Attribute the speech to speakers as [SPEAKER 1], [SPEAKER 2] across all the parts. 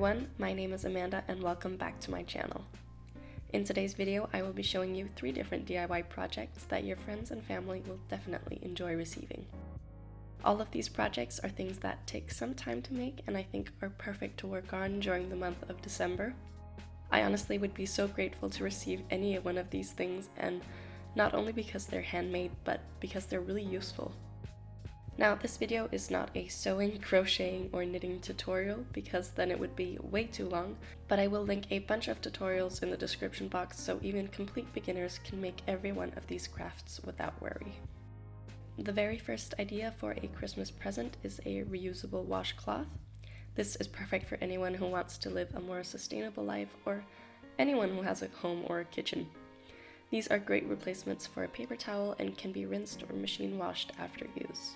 [SPEAKER 1] everyone, my name is Amanda and welcome back to my channel. In today's video, I will be showing you 3 different DIY projects that your friends and family will definitely enjoy receiving. All of these projects are things that take some time to make and I think are perfect to work on during the month of December. I honestly would be so grateful to receive any one of these things, and not only because they're handmade, but because they're really useful. Now, this video is not a sewing, crocheting, or knitting tutorial because then it would be way too long, but I will link a bunch of tutorials in the description box so even complete beginners can make every one of these crafts without worry. The very first idea for a Christmas present is a reusable washcloth. This is perfect for anyone who wants to live a more sustainable life or anyone who has a home or a kitchen. These are great replacements for a paper towel and can be rinsed or machine washed after use.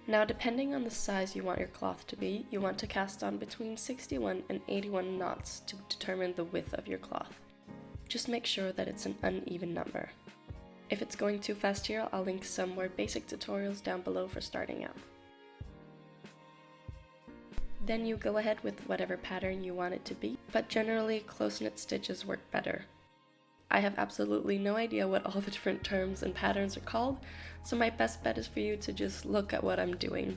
[SPEAKER 1] Now, depending on the size you want your cloth to be, you want to cast on between 61 and 81 knots to determine the width of your cloth. Just make sure that it's an uneven number. If it's going too fast here, I'll link some more basic tutorials down below for starting out. Then you go ahead with whatever pattern you want it to be, but generally close-knit stitches work better. I have absolutely no idea what all the different terms and patterns are called, so my best bet is for you to just look at what I'm doing.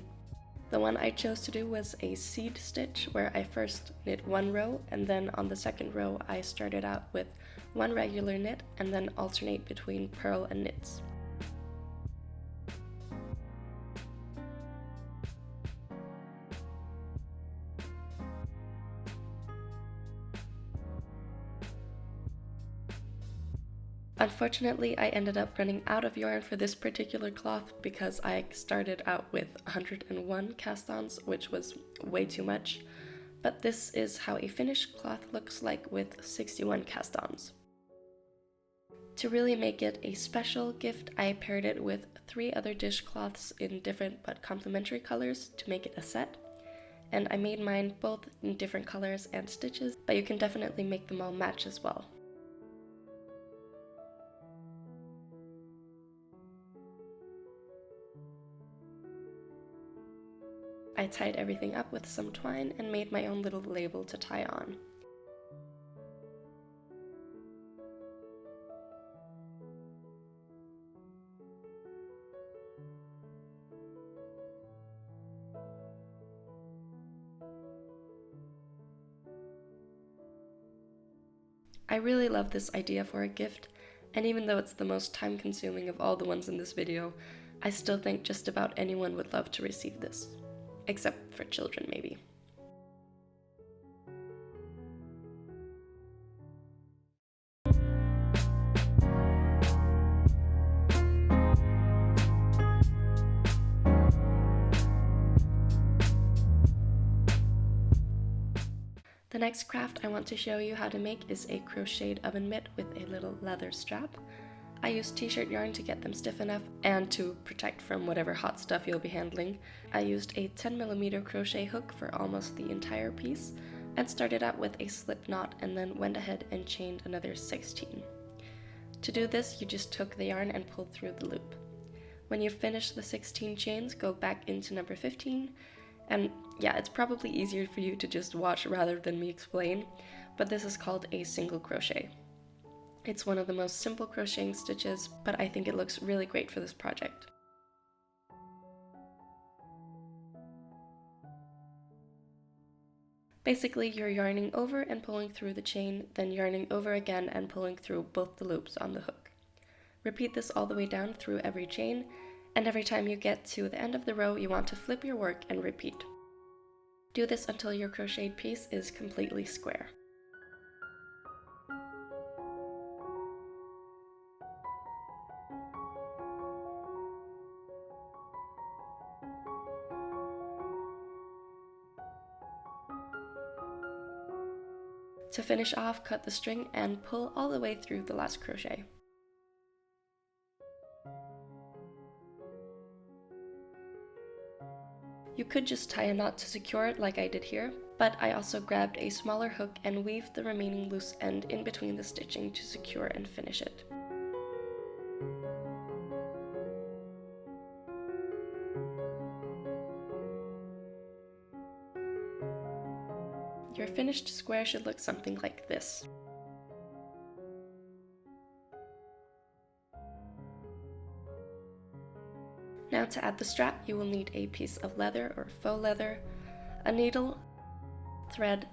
[SPEAKER 1] The one I chose to do was a seed stitch, where I first knit one row, and then on the second row I started out with one regular knit and then alternate between purl and knits. Unfortunately, I ended up running out of yarn for this particular cloth because I started out with 101 cast-ons, which was way too much, but this is how a finished cloth looks like with 61 cast-ons. To really make it a special gift, I paired it with 3 other dishcloths in different but complementary colors to make it a set, and I made mine both in different colors and stitches, but you can definitely make them all match as well. I tied everything up with some twine and made my own little label to tie on. I really love this idea for a gift, and even though it's the most time-consuming of all the ones in this video, I still think just about anyone would love to receive this. Except for children, maybe. The next craft I want to show you how to make is a crocheted oven mitt with a little leather strap. I used t-shirt yarn to get them stiff enough and to protect from whatever hot stuff you'll be handling. I used a 10mm crochet hook for almost the entire piece and started out with a slip knot and then went ahead and chained another 16. To do this, you just took the yarn and pulled through the loop. When you finish the 16 chains, go back into number 15, and yeah, it's probably easier for you to just watch rather than me explain, but this is called a single crochet. It's one of the most simple crocheting stitches, but I think it looks really great for this project. Basically, you're yarning over and pulling through the chain, then yarning over again and pulling through both the loops on the hook. Repeat this all the way down through every chain, and every time you get to the end of the row, you want to flip your work and repeat. Do this until your crocheted piece is completely square. To finish off, cut the string and pull all the way through the last crochet. You could just tie a knot to secure it like I did here, but I also grabbed a smaller hook and weaved the remaining loose end in between the stitching to secure and finish it. Your finished finished square should look something like this. Now to add the strap, you will need a piece of leather or faux leather, a needle, thread,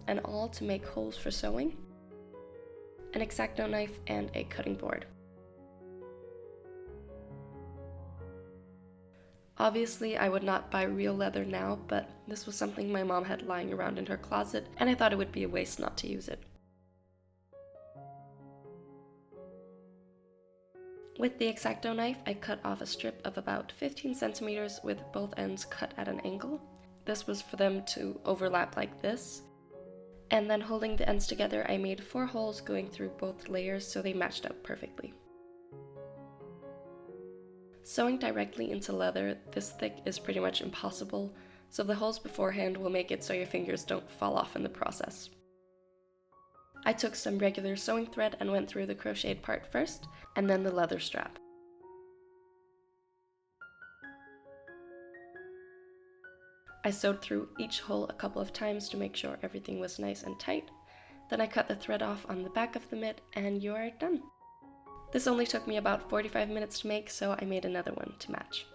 [SPEAKER 1] and awl to make holes for sewing, an X-Acto knife, and a cutting board. Obviously, I would not buy real leather now, but this was something my mom had lying around in her closet, and I thought it would be a waste not to use it. With the X-Acto knife, I cut off a strip of about 15 centimeters with both ends cut at an angle. This was for them to overlap like this. And then holding the ends together, I made 4 holes going through both layers so they matched up perfectly. Sewing directly into leather this thick is pretty much impossible, so the holes beforehand will make it so your fingers don't fall off in the process. I took some regular sewing thread and went through the crocheted part first, and then the leather strap. I sewed through each hole a couple of times to make sure everything was nice and tight. Then I cut the thread off on the back of the mitt, and you are done. This only took me about 45 minutes to make, so I made another one to match.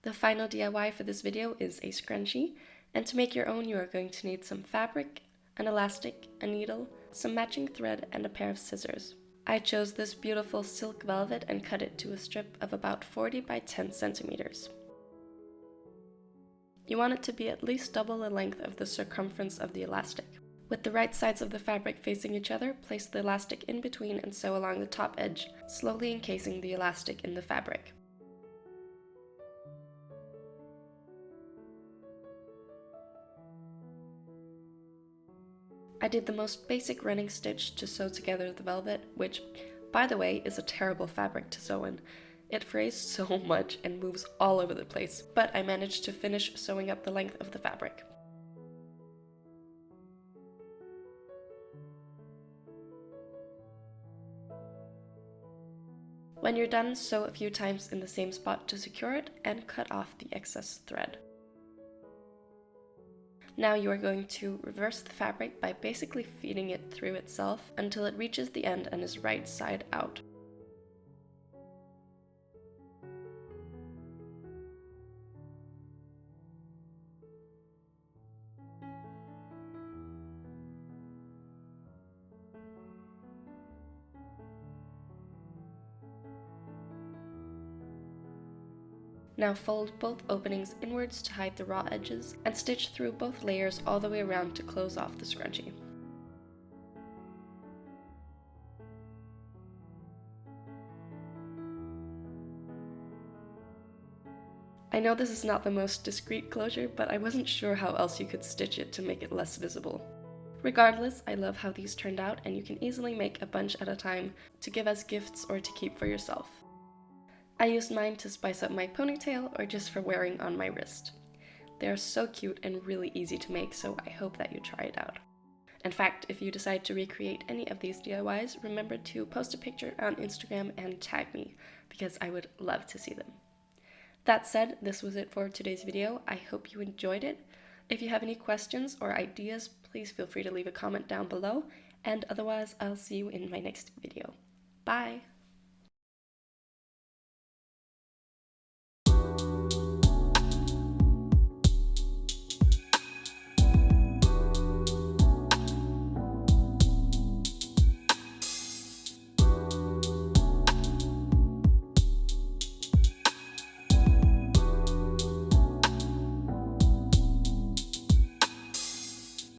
[SPEAKER 1] The final DIY for this video is a scrunchie, and to make your own you are going to need some fabric, an elastic, a needle, some matching thread, and a pair of scissors. I chose this beautiful silk velvet and cut it to a strip of about 40 by 10 centimeters. You want it to be at least double the length of the circumference of the elastic. With the right sides of the fabric facing each other, place the elastic in between and sew along the top edge, slowly encasing the elastic in the fabric. I did the most basic running stitch to sew together the velvet, which, by the way, is a terrible fabric to sew in. It frays so much and moves all over the place, but I managed to finish sewing up the length of the fabric. When you're done, sew a few times in the same spot to secure it and cut off the excess thread. Now you are going to reverse the fabric by basically feeding it through itself until it reaches the end and is right side out. Now fold both openings inwards to hide the raw edges and stitch through both layers all the way around to close off the scrunchie. I know this is not the most discreet closure, but I wasn't sure how else you could stitch it to make it less visible. Regardless, I love how these turned out, and you can easily make a bunch at a time to give as gifts or to keep for yourself. I used mine to spice up my ponytail or just for wearing on my wrist. They are so cute and really easy to make, so I hope that you try it out. In fact, if you decide to recreate any of these DIYs, remember to post a picture on Instagram and tag me, because I would love to see them. That said, this was it for today's video. I hope you enjoyed it. If you have any questions or ideas, please feel free to leave a comment down below, and otherwise I'll see you in my next video. Bye!